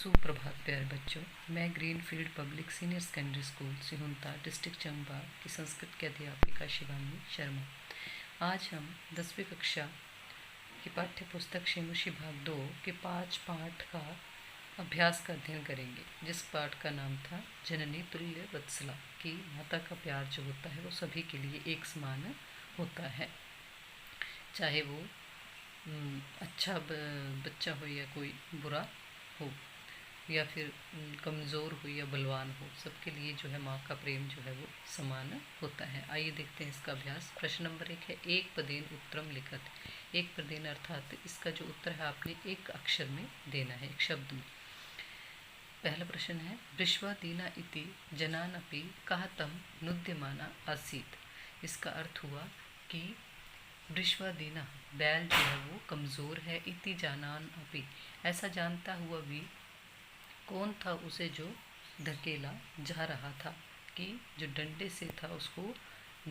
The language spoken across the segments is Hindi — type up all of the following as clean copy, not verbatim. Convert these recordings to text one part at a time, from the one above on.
सुप्रभात प्यारे बच्चों, मैं greenfield public senior secondary school Sihunta district Chamba की संस्कृत की अध्यापिका शिवानी शर्मा। आज हम 10वीं कक्षा की पाठ्य पुस्तक शेमुशी भाग 2 के 5 पाठ का अभ्यास का अध्ययन करेंगे, जिस पाठ का नाम था जननी तुल्य वत्सला, कि माता का प्यार जो होता है वो सभी के लिए एक समान होता है, चाहे वो अच्छा बच्चा हो या कोई बुरा हो, या फिर कमज़ोर हो या बलवान हो, सबके लिए जो है माँ का प्रेम जो है वो समान होता है। आइए देखते हैं इसका अभ्यास। प्रश्न नंबर 1 है, एक पदेन उत्तरम लिखत। एक पदेन अर्थात इसका जो उत्तर है आपने एक अक्षर में देना है, एक शब्द में। पहला प्रश्न है, विश्वादीना इति जनान अपि कह तम नुद्यमाना आसीत। इसका अर्थ हुआ कि विश्वादीना बैल जो है वो कमज़ोर है, इति जानान अपि ऐसा जानता हुआ भी कौन था उसे जो धकेला जा रहा था, कि जो डंडे से था उसको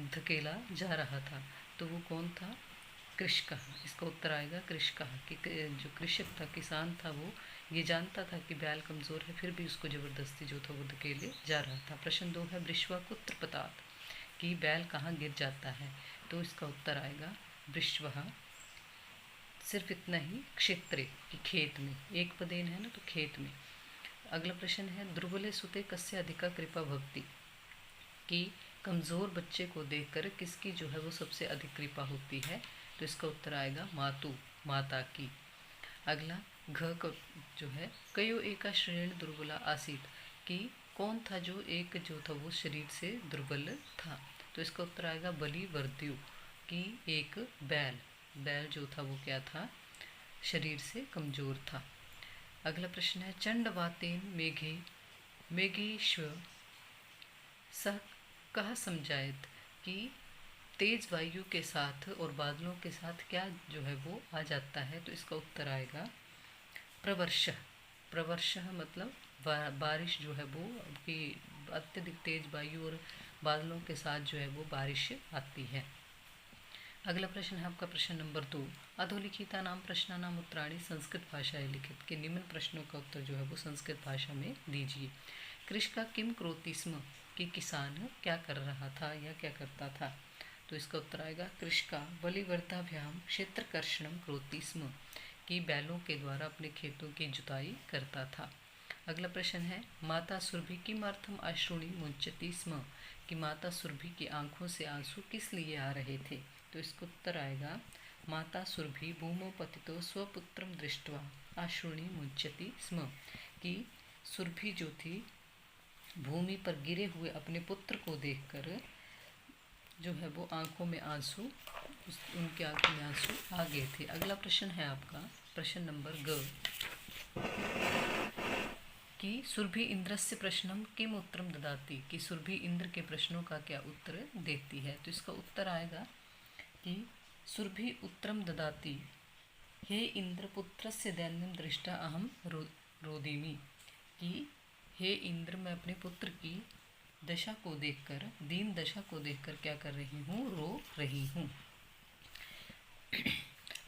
धकेला जा रहा था, तो वो कौन था? कृषकः। इसका उत्तर आएगा कृषकः, कि जो कृषक था, किसान था, वो ये जानता था कि बैल कमज़ोर है, फिर भी उसको ज़बरदस्ती जो था वो धकेले जा रहा था। प्रश्न 2 है, वृश्वा कुत्र पतात, कि बैल कहाँ गिर जाता है, तो इसका उत्तर आएगा वृश्वः, सिर्फ इतना ही, क्षेत्रे, कि खेत में। एक पदेन है ना, तो खेत में। अगला प्रश्न है, दुर्बले सुते कस्य अधिका कृपा भक्ति, कि कमज़ोर बच्चे को देखकर किसकी जो है वो सबसे अधिक कृपा होती है, तो इसका उत्तर आएगा मातु, माता की। अगला घ का जो है, कयो एका श्रेण दुर्बला आसीत, कि कौन था जो एक जो था वो शरीर से दुर्बल था, तो इसका उत्तर आएगा बलि वर्द्यु, कि एक बैल जो था वो क्या था, शरीर से कमज़ोर था। अगला प्रश्न है, चंडवातेन मेघे मेघेश्व सह कह समझायत, कि तेज वायु के साथ और बादलों के साथ क्या जो है वो आ जाता है, तो इसका उत्तर आएगा प्रवर्षः। प्रवर्षः मतलब बारिश जो है वो, कि अत्यधिक तेज वायु और बादलों के साथ जो है वो बारिश आती है। अगला प्रश्न है आपका प्रश्न नंबर 2, अधोलिखिता नाम प्रश्न नाम उत्तराणी संस्कृत भाषा लिखित, के निम्न प्रश्नों का उत्तर जो है वो संस्कृत भाषा में दीजिए। कृषका किम क्रोति स्म, कि किसान क्या कर रहा था या क्या करता था, तो इसका उत्तर आएगा कृषका बलिवर्धाभ्याम क्षेत्रकर्षणम क्रोति स्म, कि बैलों के द्वारा अपने खेतों की जुताई करता था। अगला प्रश्न है, माता सुरभि किमर्थम अश्रुणि मुंचति स्म, कि माता सुरभि की आंखों से आंसू किस लिए आ रहे थे, तो इसका उत्तर आएगा माता सुरभि भूमौ पतितो स्वपुत्रम दृष्ट्वा अश्रुणि मुंचति स्म, कि सुरभि जो थी भूमि पर गिरे हुए अपने पुत्र को देखकर जो है वो आंखों में आंसू, उनकी आंखों में आंसू आ गए थे। अगला प्रश्न है आपका प्रश्न नंबर ग, कि सुरभि इंद्रस्य प्रश्नम किम उत्तरम ददाति, कि सुरभि इंद्र के प्रश्नों का क्या उत्तर देती है, तो इसका उत्तर आएगा कि सुरभि उत्तरम ददाति, हे इंद्र पुत्रस्य दैन्यम दृष्टा अहम रोदिमि, कि हे इंद्र मैं अपने पुत्र की दशा को देखकर, दीन दशा को देखकर क्या कर रही हूँ, रो रही हूँ।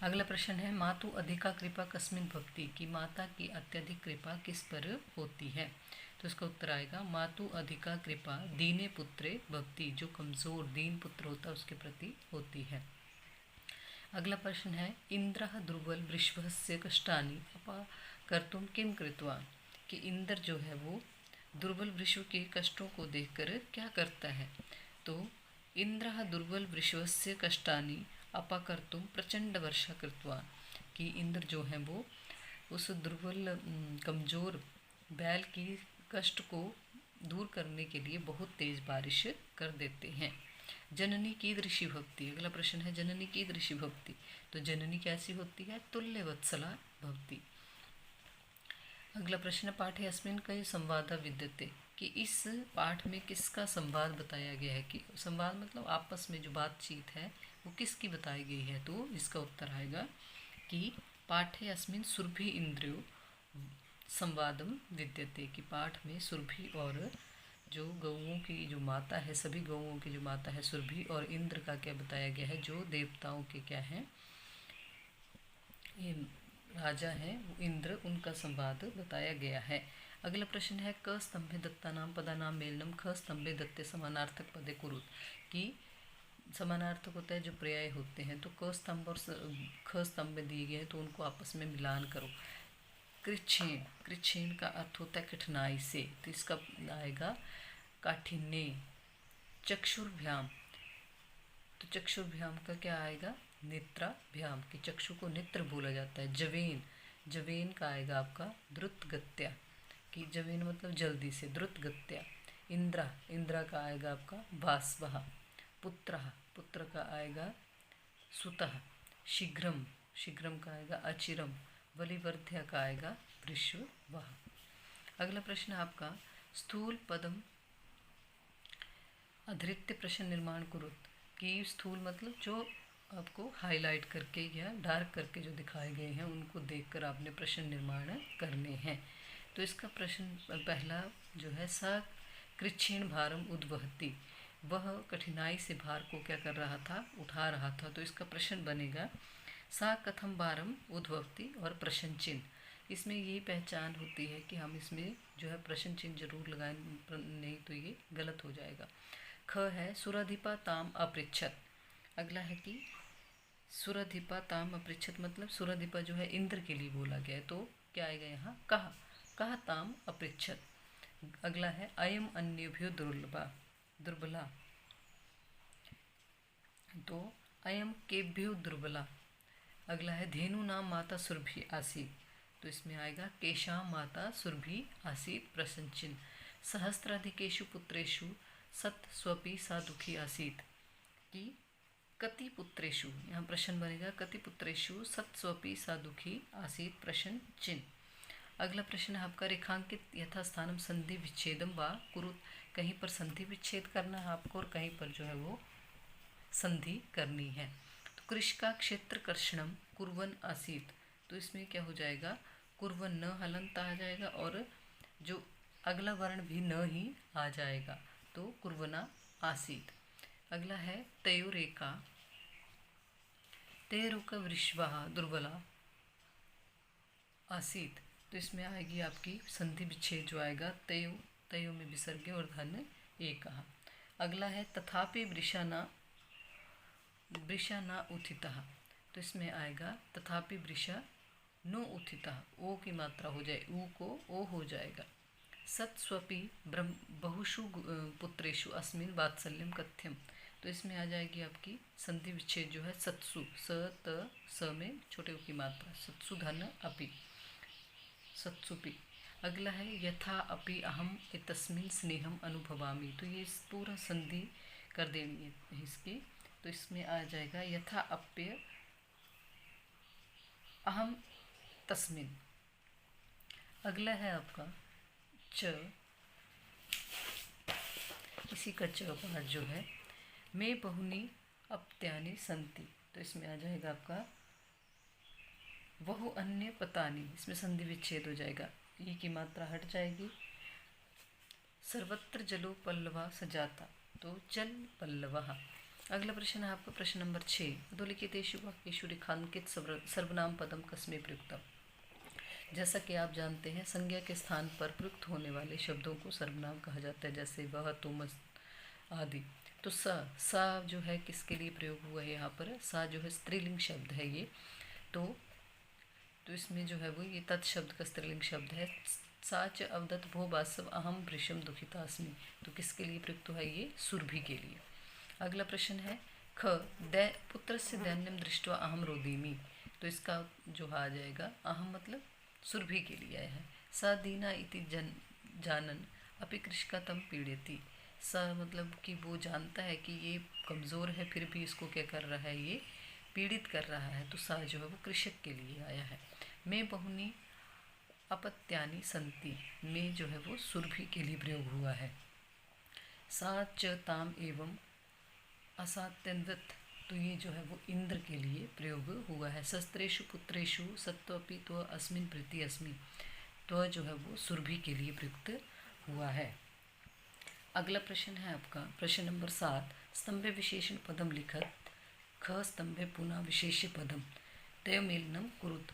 अगला प्रश्न है, मातु अधिका कृपा कस्मिन भक्ति, की माता की अत्यधिक कृपा किस पर होती है, तो इसका उत्तर आएगा मातु अधिका कृपा दीने पुत्रे भक्ति, जो कमज़ोर दीन पुत्र होता है उसके प्रति होती है। अगला प्रश्न है, इंद्रः दुर्बल वृषभस्य कष्टानि अपकर्तुं किम कृतवान्, कि इंद्र जो है वो दुर्बल वृषभ के कष्टों को देखकर क्या करता है, तो इंद्रः दुर्बल वृषभस्य कष्टानि अपकर्तुं प्रचंड वर्षा कृतवान्, कि इंद्र जो है वो उस दुर्बल कमज़ोर बैल की कष्ट को दूर करने के लिए बहुत तेज बारिश कर देते हैं। जननी की दृषि भक्ति, अगला प्रश्न है, जननी की दृषि भक्ति, तो जननी कैसी होती है, तुल्य वत्सला भक्ति। अगला प्रश्न, पाठे अस्मिन् कई संवाद विद्यते, कि इस पाठ में किसका संवाद बताया गया है, कि संवाद मतलब आपस में जो बातचीत है वो किसकी बताई गई है, तो इसका उत्तर आएगा कि पाठे अस्मिन् सुरभि इंद्रियो संवादम विद्यते, कि पाठ में सुरभि और जो गौओं की जो माता है, सभी गौओं की जो माता है सुरभि और इंद्र का क्या बताया गया है, जो देवताओं के क्या हैं, ये राजा हैं वो इंद्र, उनका संवाद बताया गया है। अगला प्रश्न है क स्तंभे दत्तानाम पदानाम मेलनम ख स्तंभे दत्ते समानार्थक पदे कुरुत, कि समानार्थक होता है जो पर्याय होते हैं, तो क स्तंभ और ख स्तंभ में दिए गए हैं तो उनको आपस में मिलान करो। कृच्छेण, कृच्छेण का अर्थ होता है कठिनाई से, तो इसका आएगा काठिन्य। चक्षुर्भ्याम, तो चक्षुर्भ्याम का क्या आएगा नेत्राभ्याम, कि चक्षु को नेत्र बोला जाता है। जवेन, जवेन का आएगा आपका द्रुत गत्या, कि जवेन मतलब जल्दी से, द्रुत गत्या। इंद्रा, इंद्रा का आएगा आपका वास्वः। पुत्रः, पुत्र का आएगा सुतः। शीघ्रम, शीघ्रम का आएगा अचिरम। बलिवर्ध्य का आएगा वृषभः। अगला प्रश्न आपका स्थूल पदम अधृत्य प्रश्न निर्माण कुरुत, कि स्थूल मतलब जो आपको हाईलाइट करके या डार्क करके जो दिखाए गए हैं उनको देखकर आपने प्रश्न निर्माण करने हैं। तो इसका प्रश्न पहला जो है स कृच्छेण भारम उद्वहति, वह कठिनाई से भार को क्या कर रहा था, उठा रहा था। तो इसका प्रश्न बनेगा सा कथम भारम उद्वहति और प्रश्न चिन्ह। इसमें यही पहचान होती है कि हम इसमें जो है प्रश्न चिन्ह जरूर लगाएं, नहीं तो ये गलत हो जाएगा। ख है सुराधिपा ताम अपृच्छत। अगला है कि सुराधिपा ताम अपृच्छत मतलब सुराधिपा जो है इंद्र के लिए बोला गया है, तो क्या आएगा यहाँ कहा, कहा ताम अपृच्छत। अगला है अयम अन्यभ्यो दुर्लभा, दुर्बला, तो अयम केभ्यो दुर्बला। अगला है धेनु नाम माता सुरभि आसीत, तो इसमें आएगा केशा माता सुरभि आसीत प्रश्न चिन्ह। सहस्त्राधिकेशु पुत्रेषु सत स्वपि सा दुखी आसीत, कि कति पुत्रेषु, यहाँ प्रश्न बनेगा कति पुत्रेषु सत स्वपि सा दुखी आसीत प्रश्न चिन्ह। अगला प्रश्न है आपका रेखांकित यथास्थानम संधि विच्छेदम व कुरुत, कहीं पर संधि विच्छेद करना है आपको और कहीं पर जो है वो संधि करनी है। तो कृषका क्षेत्र कर्षणम कुर्वन आसीत, तो इसमें क्या हो जाएगा कुर्वन न हलंत आ जाएगा और जो अगला वर्ण भी न ही आ जाएगा, तो कुर्वना आसीत। अगला है तयोरेका, तयोरुका वृषभः दुर्बला आसीत, तो इसमें आएगी आपकी संधि विच्छेद जो आएगा तयो, तयो में विसर्ग और धन एक। अगला है तथापि वृषा न उत्थितः, तो इसमें आएगा तथापि वृषा नो उत्थितः, ओ की मात्रा हो जाए, ऊ को ओ हो जाएगा। सत्स्वपि बहुषु पुत्रेषु अस्मिन् वात्सल्यम कथ्यम, तो इसमें आ जाएगी आपकी संधि विच्छेद जो है सत्सु, स त स में छोटे की मात्रा, सत्सु धन अपि, सत्सुपि। अगला है यथा अपि अहम एतस्मिन् स्नेहम अनुभवामि, तो ये पूरा संधि कर देनी है इसकी, तो इसमें आ जाएगा यथा अप्य अहम तस्मिन्। अगला है आपका च, इसी का च पाठ जो है मे बहुनी अप्त्यानि संति, तो इसमें आ जाएगा आपका बहु अन्य पतानी, इसमें संधि विच्छेद हो जाएगा, ई की मात्रा हट जाएगी। सर्वत्र जलो पल्लवा सजाता, तो जल पल्लवः। अगला प्रश्न है आपका प्रश्न नंबर 6, अधोलिखितेषु वाक्येषु रेखांकित सर्वनाम पदम कस्मै प्रयुक्तम। जैसा कि आप जानते हैं संज्ञा के स्थान पर प्रयुक्त होने वाले शब्दों को सर्वनाम कहा जाता है, जैसे वह तुम आदि। तो सा जो है किसके लिए प्रयोग हुआ है यहाँ पर, सा जो है स्त्रीलिंग शब्द है ये, तो इसमें जो है वो ये तत् शब्द का स्त्रीलिंग शब्द है। साच अवदत भो वास्तव अहम वृषम दुखितास्मि, तो किसके लिए प्रयुक्त है ये, सुरभि के लिए। अगला प्रश्न है ख पुत्र से दैन्यम दृष्ट्वा अहम रोदीमी, तो इसका जो आ जाएगा अहम मतलब सुरभि के लिए आया है। सा दीना इति जानन अपि कृषका तम पीड़यति, सा मतलब कि वो जानता है कि ये कमज़ोर है फिर भी इसको क्या कर रहा है, ये पीड़ित कर रहा है, तो सा जो है वो कृषक के लिए आया है। मैं बहुनी अपत्यानि संति, में जो है वो सुरभि के लिए प्रयोग हुआ है। सा च ताम एवं असात्यन्वित, तो ये जो है वो इंद्र के लिए प्रयोग हुआ है। शस्त्रेषु पुत्रेषु सत्वपि त्व अस्मिन् प्रीति अस्मि, त्व जो है वो सुरभि के लिए प्रयुक्त हुआ है। अगला प्रश्न है आपका प्रश्न नंबर 7, स्तंभे विशेषण पदम लिखत ख स्तंभे पुनः विशेष्य पदम तय मेलनम कुरुत,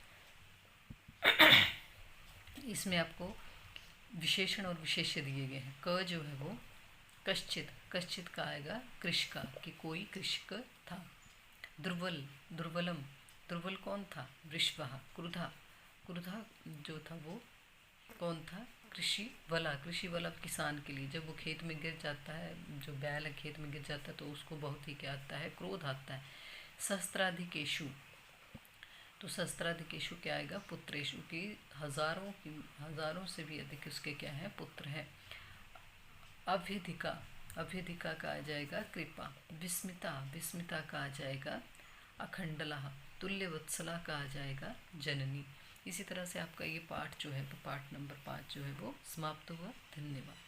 इसमें आपको विशेषण और विशेष्य दिए गए हैं। क जो है वो कश्चित, कश्चित का आएगा कृषका, कि कोई कृषक था। दुर्बल, दुर्बलम, दुर्बल कौन था? वृषभः। क्रुधा, क्रुधा जो था वो कौन था? कृषि वाला, कृषि वाला किसान के लिए। जब वो खेत में गिर जाता है, जो बैल है खेत में गिर जाता है, तो उसको बहुत ही क्या आता है? क्रोध आता है। सहस्त्राधिकेषु, तो सहस्त्राधिकेषु क्या आएगा? पुत्रेषु, की हजारों से भी अधिक उसके क्या है? पुत्र है। अभ्यधिका, अभ्यधिका का आ जाएगा कृपा। विस्मिता, विस्मिता का आ जाएगा अखंडला। तुल्यवत्सला का आ जाएगा जननी। इसी तरह से आपका ये पाठ जो है, पाठ नंबर 5 जो है वो समाप्त हुआ। धन्यवाद।